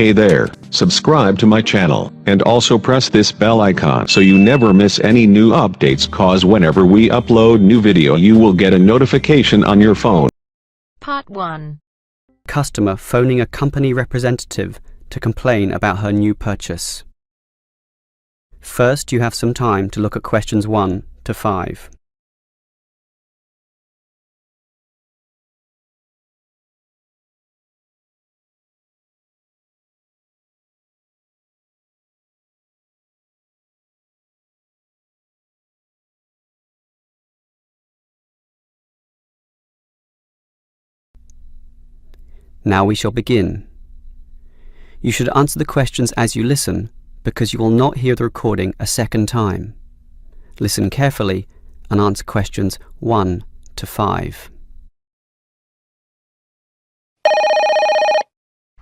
Hey there, subscribe to my channel, and also press this bell icon so you never miss any new updates, cause whenever we upload new video you will get a notification on your phone. Part 1. Customer phoning a company representative to complain about her new purchase. First, you have some time to look at questions 1 to 5. Now we shall begin. You should answer the questions as you listen, because you will not hear the recording a second time. Listen carefully and answer questions 1 to 5.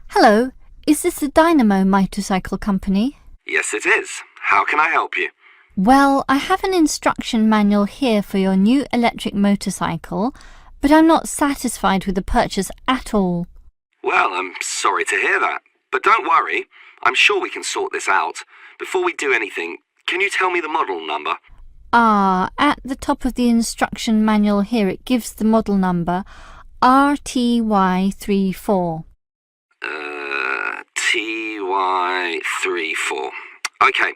Hello, is this the Dynamo Motorcycle Company? Yes, it is. How can I help you? Well, I have an instruction manual here for your new electric motorcycle, but I'm not satisfied with the purchase at all. Well, I'm sorry to hear that, but don't worry. I'm sure we can sort this out. Before we do anything, can you tell me the model number? At the top of the instruction manual here it gives the model number RTY34. TY34. Okay.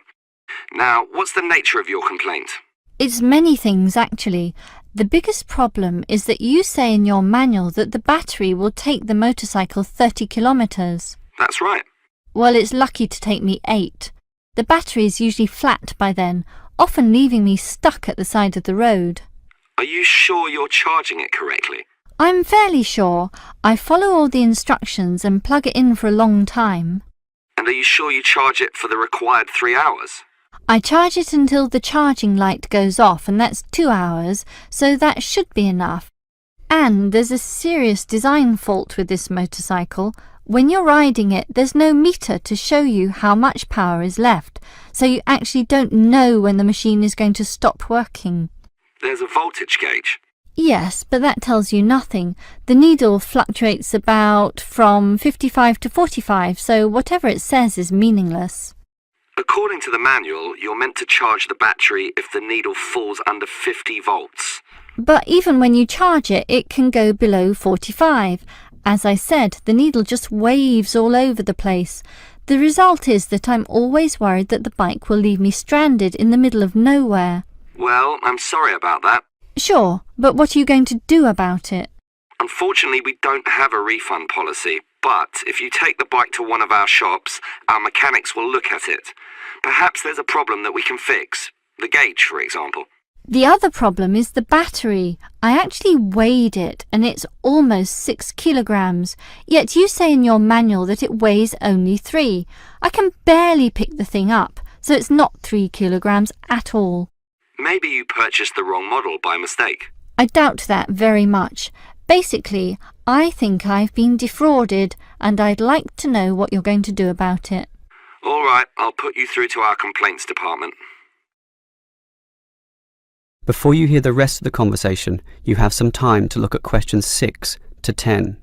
Now, what's the nature of your complaint? It's many things actually. The biggest problem is that you say in your manual that the battery will take the motorcycle 30 kilometers. That's right. Well, it's lucky to take me 8. The battery is usually flat by then, often leaving me stuck at the side of the road. Are you sure you're charging it correctly? I'm fairly sure. I follow all the instructions and plug it in for a long time. And are you sure you charge it for the required 3 hours? I charge it until the charging light goes off, and that's 2 hours, so that should be enough. And there's a serious design fault with this motorcycle. When you're riding it, there's no meter to show you how much power is left, so you actually don't know when the machine is going to stop working. There's a voltage gauge. Yes, but that tells you nothing. The needle fluctuates about from 55 to 45, so whatever it says is meaningless. According to the manual, you're meant to charge the battery if the needle falls under 50 volts. But even when you charge it, it can go below 45. As I said, the needle just waves all over the place. The result is that I'm always worried that the bike will leave me stranded in the middle of nowhere. Well, I'm sorry about that. Sure, but what are you going to do about it? Unfortunately, we don't have a refund policy, but if you take the bike to one of our shops, our mechanics will look at it. Perhaps there's a problem that we can fix. The gauge, for example. The other problem is the battery. I actually weighed it and it's almost 6 kilograms, yet you say in your manual that it weighs only 3. I can barely pick the thing up, so it's not 3 kilograms at all. Maybe you purchased the wrong model by mistake. I doubt that very much. Basically, I think I've been defrauded and I'd like to know what you're going to do about it. All right, I'll put you through to our complaints department. Before you hear the rest of the conversation, you have some time to look at questions 6 to 10.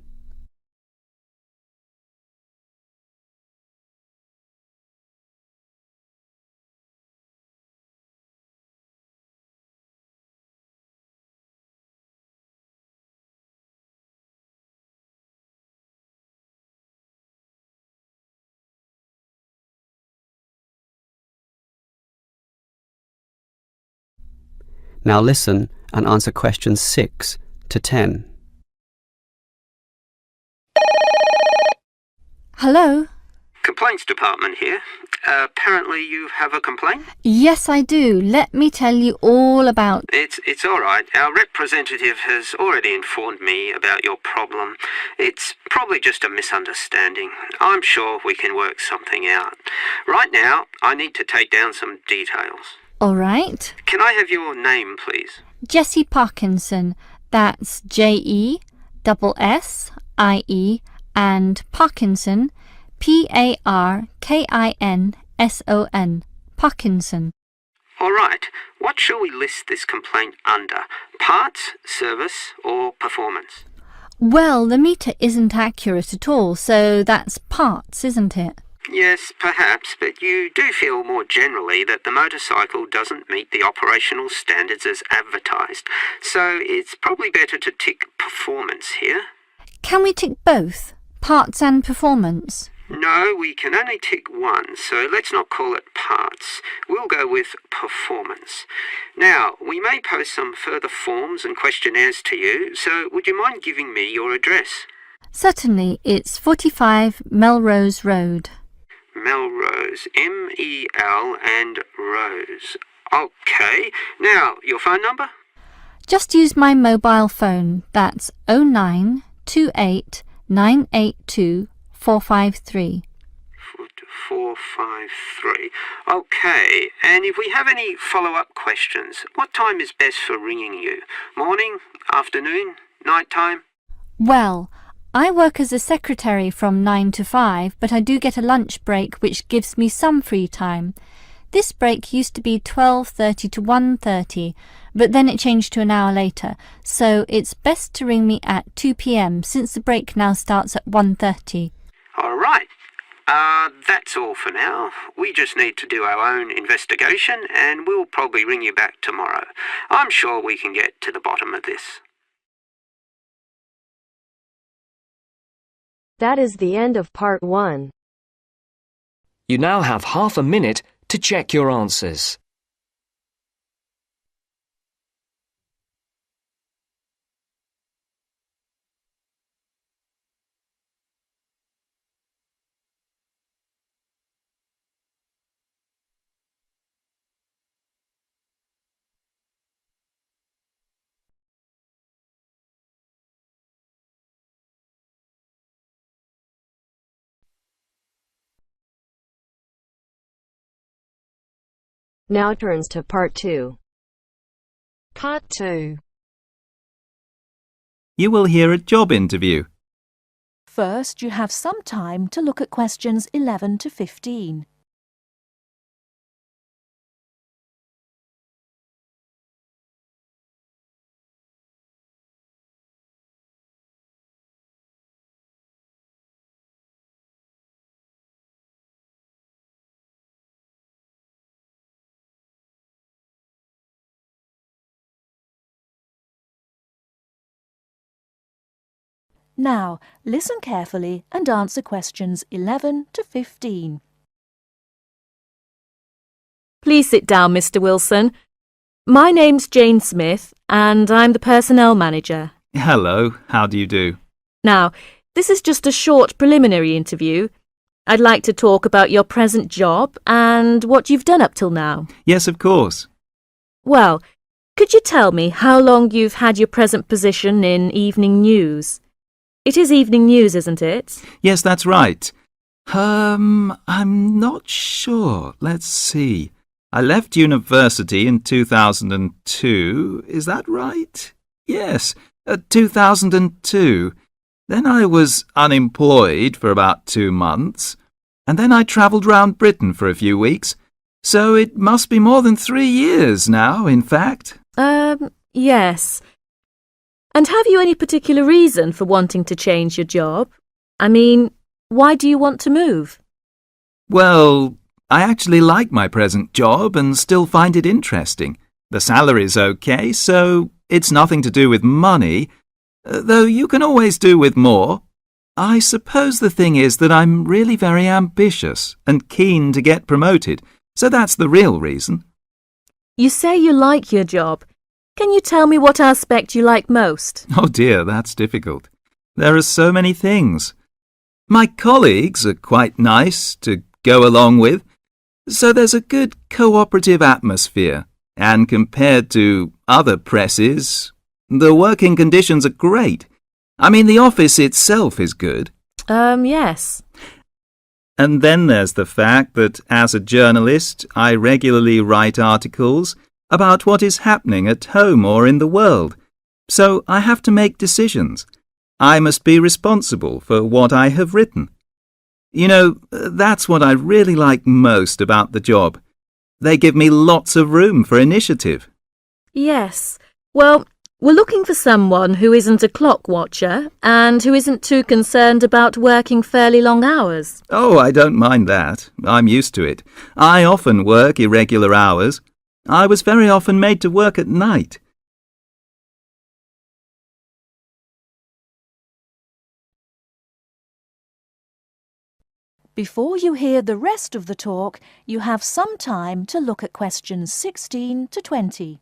Now listen and answer questions 6 to 10. Hello? Complaints department here. Apparently you have a complaint? Yes, I do. Let me tell you all about... It's all right. Our representative has already informed me about your problem. It's probably just a misunderstanding. I'm sure we can work something out. Right now, I need to take down some details. All right. Can I have your name, please? Jessie Parkinson. That's Jessie and Parkinson, Parkinson. Parkinson. All right. What shall we list this complaint under? Parts, service, or performance? Well, the meter isn't accurate at all, so that's parts, isn't it? Yes, perhaps, but you do feel more generally that the motorcycle doesn't meet the operational standards as advertised, so it's probably better to tick performance here. Can we tick both, parts and performance? No, we can only tick one, so let's not call it parts. We'll go with performance. Now, we may post some further forms and questionnaires to you, so would you mind giving me your address? Certainly, it's 45 Melrose Road. Melrose, M-E-L and Rose. OK. Now, your phone number? Just use my mobile phone. That's 0928 982 453. 453. OK. And if we have any follow-up questions, what time is best for ringing you? Morning, afternoon, night time? Well, I work as a secretary from 9 to 5, but I do get a lunch break which gives me some free time. This break used to be 12:30 to 1:30, but then it changed to an hour later, so it's best to ring me at 2 p.m. since the break now starts at 1:30. All right. That's all for now. We just need to do our own investigation and we'll probably ring you back tomorrow. I'm sure we can get to the bottom of this. That is the end of part 1. You now have half a minute to check your answers. Now turns to part 2. Part 2. You will hear a job interview. First, you have some time to look at questions 11 to 15. Now, listen carefully and answer questions 11 to 15. Please sit down, Mr. Wilson. My name's Jane Smith, and I'm the personnel manager. Hello, how do you do? Now, this is just a short preliminary interview. I'd like to talk about your present job and what you've done up till now. Yes, of course. Well, could you tell me how long you've had your present position in evening news? It is evening news, isn't it? Yes, that's right. I'm not sure. Let's see. I left university in 2002. Is that right? Yes, 2002. Then I was unemployed for about 2 months, and then I travelled round Britain for a few weeks. So it must be more than 3 years now, in fact. Yes. And have you any particular reason for wanting to change your job? I mean, why do you want to move? Well, I actually like my present job and still find it interesting. The salary's okay, so it's nothing to do with money, though you can always do with more. I suppose the thing is that I'm really very ambitious and keen to get promoted, so that's the real reason. You say you like your job. Can you tell me what aspect you like most? Oh dear, that's difficult. There are so many things. My colleagues are quite nice to go along with, so there's a good cooperative atmosphere, and compared to other presses, the working conditions are great. I mean, the office itself is good. Yes. And then there's the fact that as a journalist, I regularly write articles about what is happening at home or in the world. So I have to make decisions. I must be responsible for what I have written. You know, that's what I really like most about the job. They give me lots of room for initiative. Yes. Well, We're looking for someone who isn't a clock watcher and who isn't too concerned about working fairly long hours. Oh, I don't mind that. I'm used to it. I often work irregular hours. I was very often made to work at night. Before you hear the rest of the talk, you have some time to look at questions 16 to 20.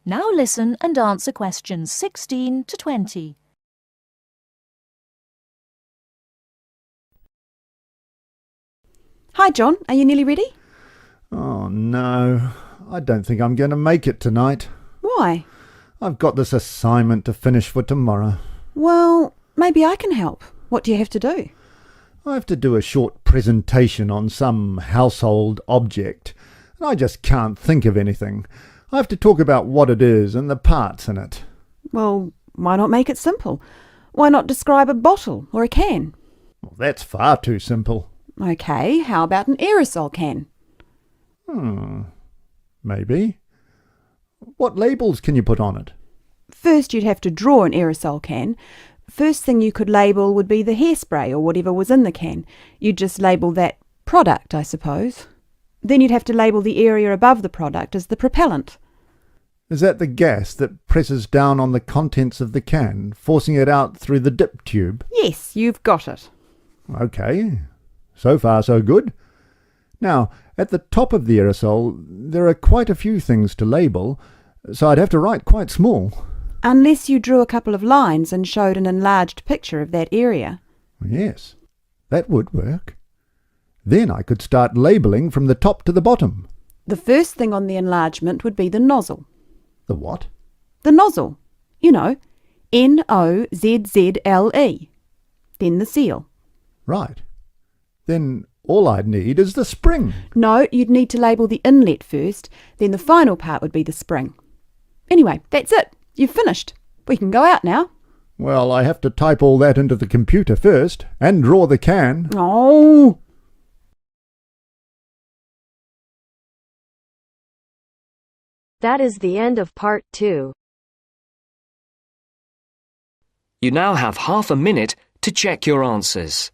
Now listen and answer questions 16 to 20. Hi, John. Are you nearly ready? Oh, no. I don't think I'm going to make it tonight. Why? I've got this assignment to finish for tomorrow. Well, maybe I can help. What do you have to do? I have to do a short presentation on some household object, and I just can't think of anything. I have to talk about what it is and the parts in it. Well, why not make it simple? Why not describe a bottle or a can? Well, that's far too simple. OK, how about an aerosol can? Maybe. What labels can you put on it? First, you'd have to draw an aerosol can. First thing you could label would be the hairspray or whatever was in the can. You'd just label that product, I suppose. Then you'd have to label the area above the product as the propellant. Is that the gas that presses down on the contents of the can, forcing it out through the dip tube? Yes, you've got it. OK. So far, so good. Now, at the top of the aerosol, there are quite a few things to label, so I'd have to write quite small. Unless you drew a couple of lines and showed an enlarged picture of that area. Yes, that would work. Then I could start labelling from the top to the bottom. The first thing on the enlargement would be the nozzle. The what? The nozzle. You know, Nozzle. Then the seal. Right. Then all I'd need is the spring. No, you'd need to label the inlet first, then the final part would be the spring. Anyway, that's it. You've finished. We can go out now. Well, I have to type all that into the computer first, and draw the can. Oh! That is the end of part 2. You now have half a minute to check your answers.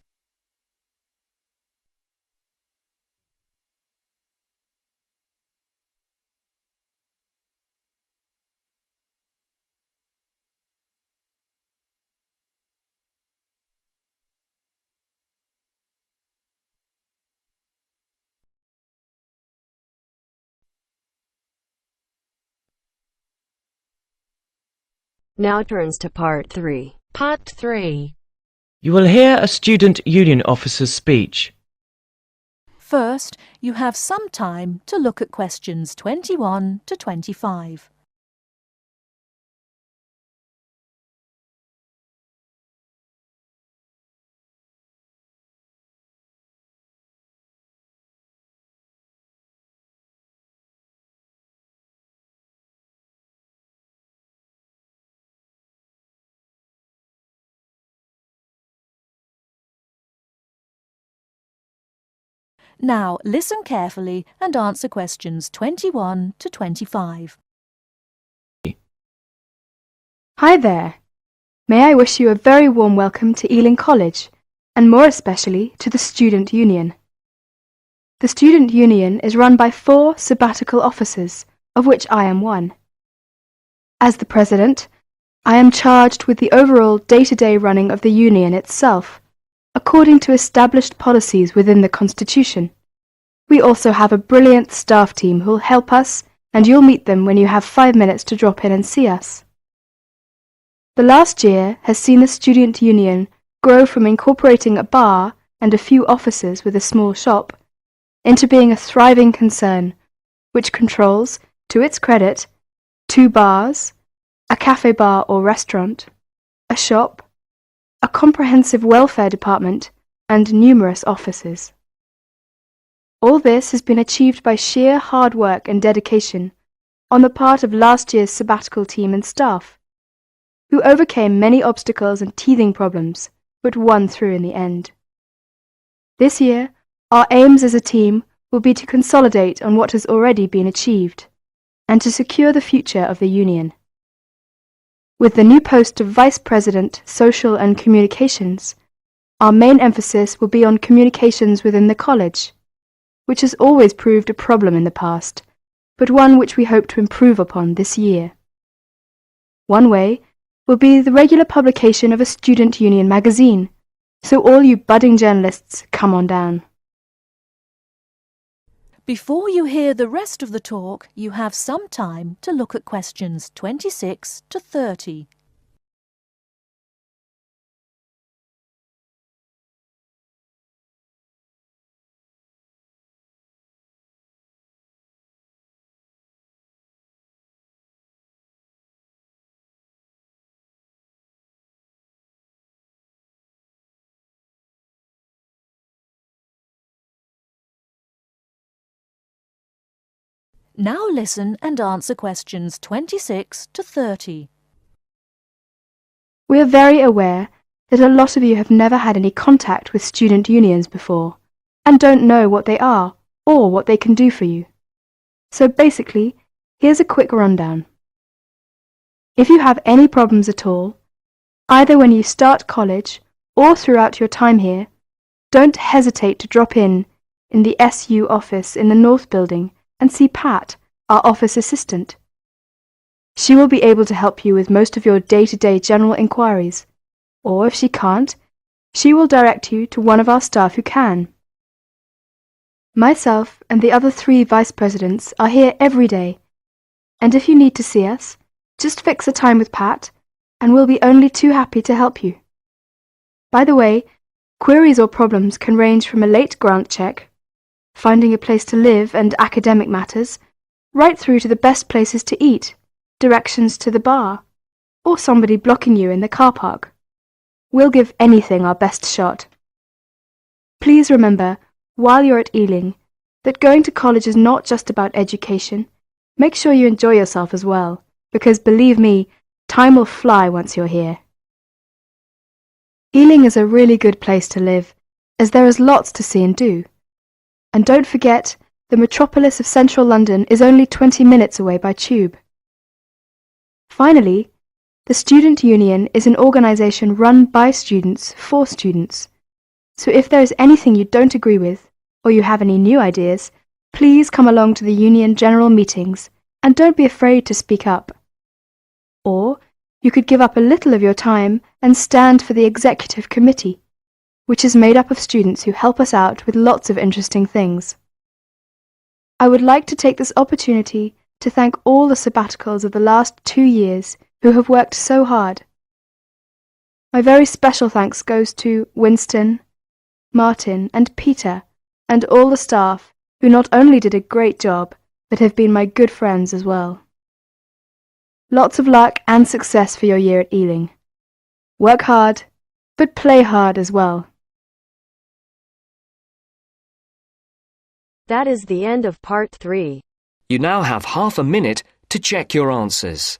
Now turns to part 3. Part 3. You will hear a student union officer's speech. First, you have some time to look at questions 21 to 25. Now listen carefully and answer questions 21 to 25. Hi there. May I wish you a very warm welcome to Ealing College, and more especially to the Student Union. The Student Union is run by 4 sabbatical officers, of which I am one. As the President, I am charged with the overall day-to-day running of the Union itself, according to established policies within the Constitution. We also have a brilliant staff team who'll help us, and you'll meet them when you have 5 minutes to drop in and see us. The last year has seen the Student Union grow from incorporating a bar and a few offices with a small shop into being a thriving concern, which controls, to its credit, 2 bars, a cafe bar or restaurant, a shop, a comprehensive welfare department, and numerous offices. All this has been achieved by sheer hard work and dedication on the part of last year's sabbatical team and staff, who overcame many obstacles and teething problems, but won through in the end. This year, our aims as a team will be to consolidate on what has already been achieved, and to secure the future of the Union. With the new post of Vice President, Social and Communications, our main emphasis will be on communications within the college, which has always proved a problem in the past, but one which we hope to improve upon this year. One way will be the regular publication of a student union magazine, so all you budding journalists, come on down. Before you hear the rest of the talk, you have some time to look at questions 26 to 30. Now listen and answer questions 26 to 30. We are very aware that a lot of you have never had any contact with student unions before, and don't know what they are or what they can do for you. So basically, here's a quick rundown. If you have any problems at all, either when you start college or throughout your time here, don't hesitate to drop in the SU office in the North Building and see Pat, our office assistant. She will be able to help you with most of your day-to-day general inquiries, or if she can't, she will direct you to one of our staff who can. Myself and the other 3 vice presidents are here every day, and if you need to see us, just fix a time with Pat, and we'll be only too happy to help you. By the way, queries or problems can range from a late grant check, finding a place to live and academic matters, right through to the best places to eat, directions to the bar, or somebody blocking you in the car park. We'll give anything our best shot. Please remember, while you're at Ealing, that going to college is not just about education. Make sure you enjoy yourself as well, because believe me, time will fly once you're here. Ealing is a really good place to live, as there is lots to see and do. And don't forget, the metropolis of central London is only 20 minutes away by tube. Finally, the Student Union is an organisation run by students for students. So if there is anything you don't agree with, or you have any new ideas, please come along to the Union General Meetings and don't be afraid to speak up. Or you could give up a little of your time and stand for the Executive Committee, which is made up of students who help us out with lots of interesting things. I would like to take this opportunity to thank all the sabbaticals of the last 2 years who have worked so hard. My very special thanks goes to Winston, Martin and Peter and all the staff who not only did a great job but have been my good friends as well. Lots of luck and success for your year at Ealing. Work hard, but play hard as well. That is the end of part 3. You now have half a minute to check your answers.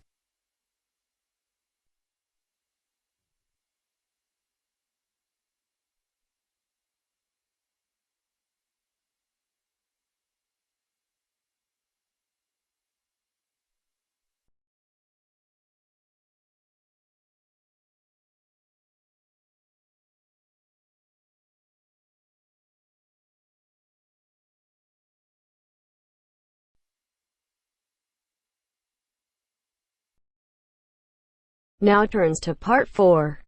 Now turns to part 4.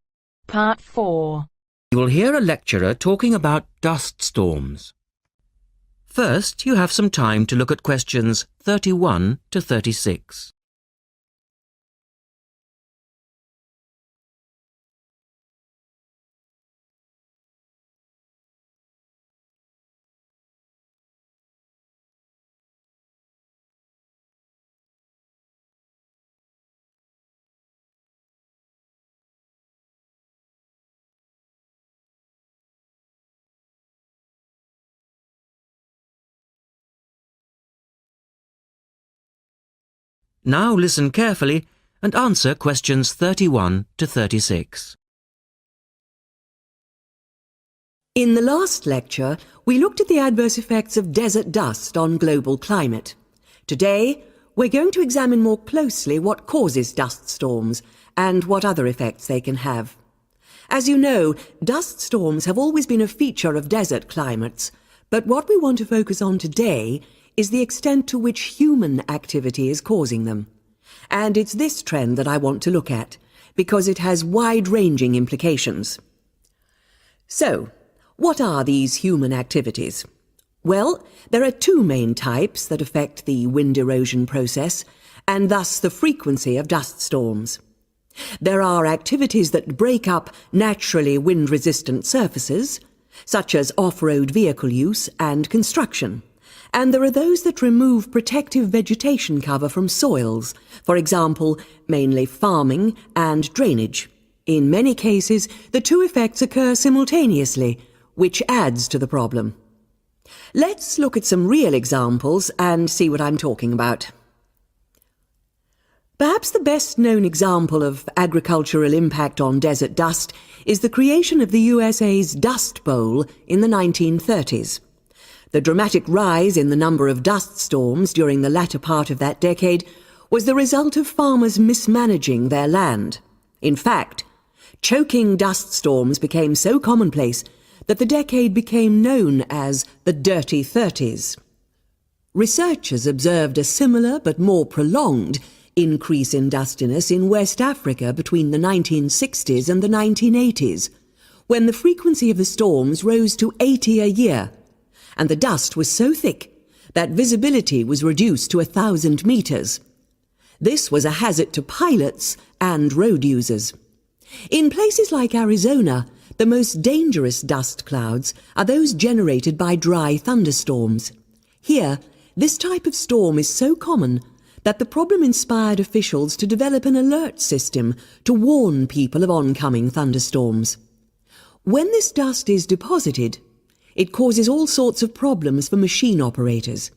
Part 4. You will hear a lecturer talking about dust storms. First, you have some time to look at questions 31 to 36. Now listen carefully and answer questions 31 to 36. In the last lecture, we looked at the adverse effects of desert dust on global climate. Today, we're going to examine more closely what causes dust storms and what other effects they can have. As you know, dust storms have always been a feature of desert climates, but what we want to focus on today is the extent to which human activity is causing them. And it's this trend that I want to look at, because it has wide-ranging implications. So, what are these human activities? Well, there are two main types that affect the wind erosion process, and thus the frequency of dust storms. There are activities that break up naturally wind-resistant surfaces, such as off-road vehicle use and construction. And there are those that remove protective vegetation cover from soils, for example, mainly farming and drainage. In many cases, the two effects occur simultaneously, which adds to the problem. Let's look at some real examples and see what I'm talking about. Perhaps the best-known example of agricultural impact on desert dust is the creation of the USA's Dust Bowl in the 1930s. The dramatic rise in the number of dust storms during the latter part of that decade was the result of farmers mismanaging their land. In fact, choking dust storms became so commonplace that the decade became known as the Dirty 30s. Researchers observed a similar but more prolonged increase in dustiness in West Africa between the 1960s and the 1980s, when the frequency of the storms rose to 80 a year, and the dust was so thick that visibility was reduced to 1,000 meters. This was a hazard to pilots and road users. In places like Arizona, the most dangerous dust clouds are those generated by dry thunderstorms. Here, this type of storm is so common that the problem inspired officials to develop an alert system to warn people of oncoming thunderstorms. When this dust is deposited, it causes all sorts of problems for machine operators.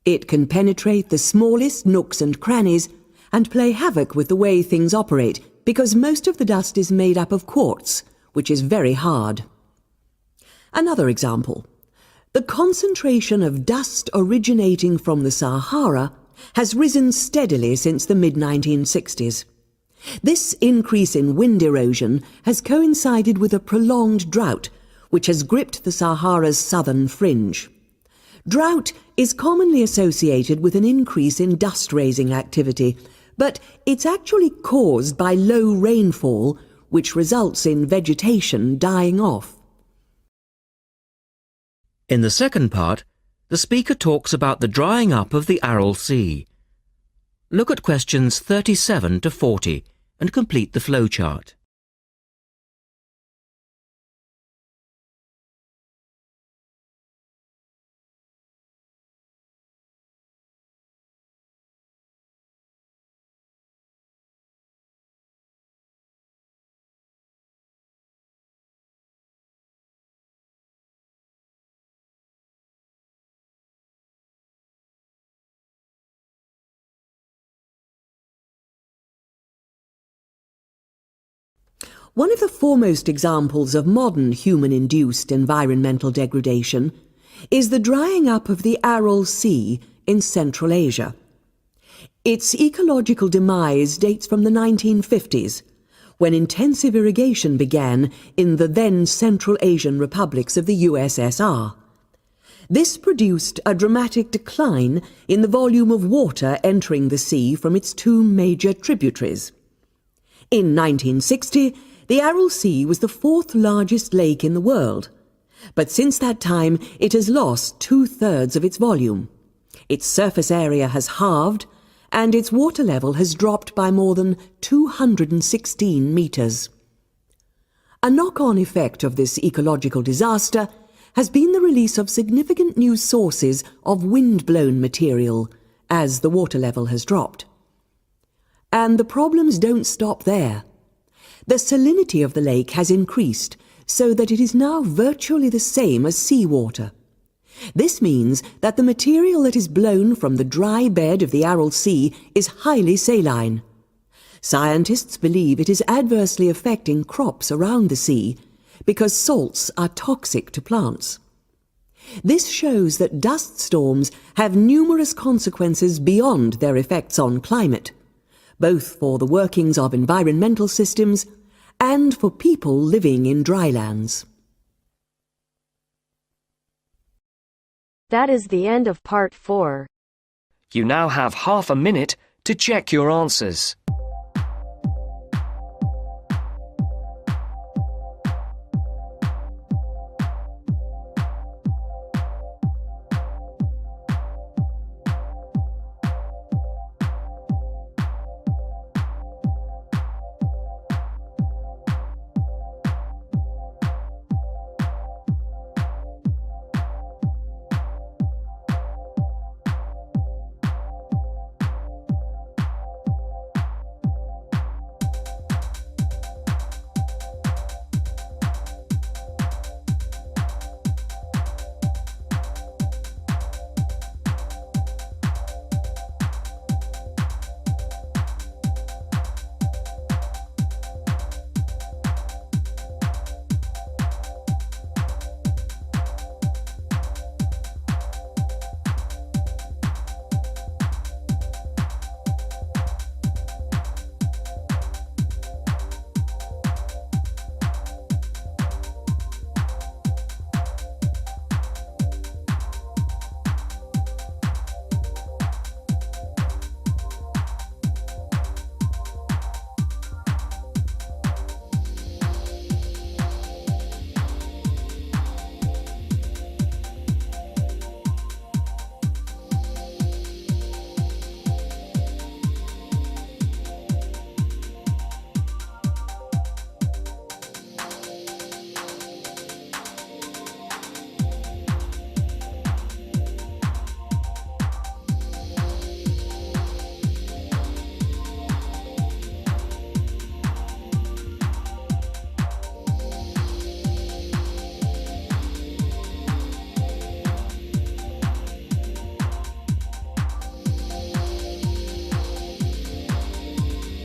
It can penetrate the smallest nooks and crannies and play havoc with the way things operate, because most of the dust is made up of quartz, which is very hard. Another example. The concentration of dust originating from the Sahara has risen steadily since the mid-1960s. This increase in wind erosion has coincided with a prolonged drought, which has gripped the Sahara's southern fringe. Drought is commonly associated with an increase in dust-raising activity, but it's actually caused by low rainfall, which results in vegetation dying off. In the second part, the speaker talks about the drying up of the Aral Sea. Look at questions 37 to 40 and complete the flowchart. One of the foremost examples of modern human-induced environmental degradation is the drying up of the Aral Sea in Central Asia. Its ecological demise dates from the 1950s, when intensive irrigation began in the then Central Asian republics of the USSR. This produced a dramatic decline in the volume of water entering the sea from its two major tributaries. In 1960, the Aral Sea was the fourth largest lake in the world, but since that time it has lost 2/3 of its volume. Its surface area has halved, and its water level has dropped by more than 216 meters. A knock-on effect of this ecological disaster has been the release of significant new sources of wind-blown material as the water level has dropped. And the problems don't stop there. The salinity of the lake has increased so that it is now virtually the same as seawater. This means that the material that is blown from the dry bed of the Aral Sea is highly saline. Scientists believe it is adversely affecting crops around the sea because salts are toxic to plants. This shows that dust storms have numerous consequences beyond their effects on climate, both for the workings of environmental systems and for people living in drylands. That is the end of part 4. You now have half a minute to check your answers.